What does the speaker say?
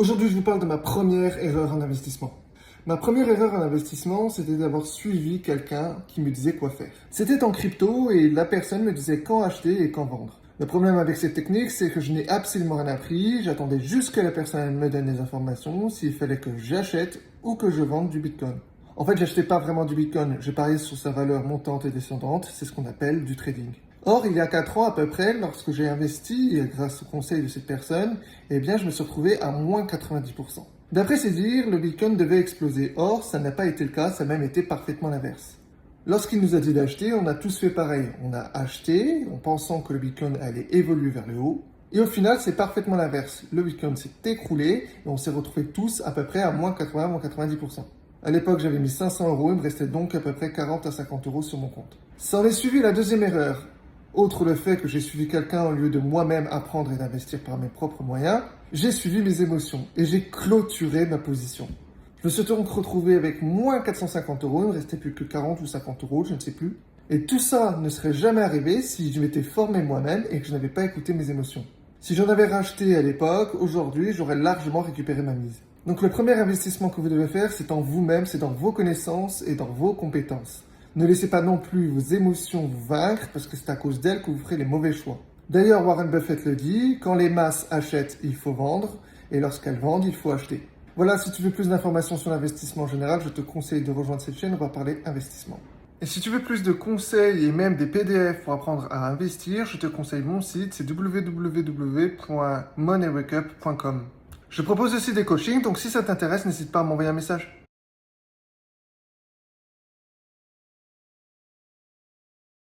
Aujourd'hui, je vous parle de ma première erreur en investissement. Ma première erreur en investissement, c'était d'avoir suivi quelqu'un qui me disait quoi faire. C'était en crypto et la personne me disait quand acheter et quand vendre. Le problème avec cette technique, c'est que je n'ai absolument rien appris. J'attendais juste que la personne me donne des informations s'il fallait que j'achète ou que je vende du Bitcoin. En fait, j'achetais pas vraiment du Bitcoin, je pariais sur sa valeur montante et descendante, c'est ce qu'on appelle du trading. Or, il y a 4 ans à peu près, lorsque j'ai investi, grâce au conseil de cette personne, je me suis retrouvé à moins 90%. D'après ses dires, le Bitcoin devait exploser. Or, ça n'a pas été le cas, ça a même été parfaitement l'inverse. Lorsqu'il nous a dit d'acheter, on a tous fait pareil. On a acheté en pensant que le Bitcoin allait évoluer vers le haut. Et au final, c'est parfaitement l'inverse. Le Bitcoin s'est écroulé et on s'est retrouvés tous à peu près à moins 80, moins 90%. À l'époque, j'avais mis 500 €, il me restait donc à peu près 40 à 50 € sur mon compte. S'en est suivi la deuxième erreur. Outre le fait que j'ai suivi quelqu'un au lieu de moi-même apprendre et d'investir par mes propres moyens, j'ai suivi mes émotions et j'ai clôturé ma position. Je me suis donc retrouvé avec moins 450 €, il ne me restait plus que 40 ou 50 €, je ne sais plus. Et tout ça ne serait jamais arrivé si je m'étais formé moi-même et que je n'avais pas écouté mes émotions. Si j'en avais racheté à l'époque, aujourd'hui, j'aurais largement récupéré ma mise. Donc le premier investissement que vous devez faire, c'est en vous-même, c'est dans vos connaissances et dans vos compétences. Ne laissez pas non plus vos émotions vous vaincre parce que c'est à cause d'elles que vous ferez les mauvais choix. D'ailleurs, Warren Buffett le dit, quand les masses achètent, il faut vendre et lorsqu'elles vendent, il faut acheter. Voilà, si tu veux plus d'informations sur l'investissement en général, je te conseille de rejoindre cette chaîne, on va parler investissement. Et si tu veux plus de conseils et même des PDF pour apprendre à investir, je te conseille mon site, c'est www.moneywakeup.com. Je propose aussi des coachings, donc si ça t'intéresse, n'hésite pas à m'envoyer un message.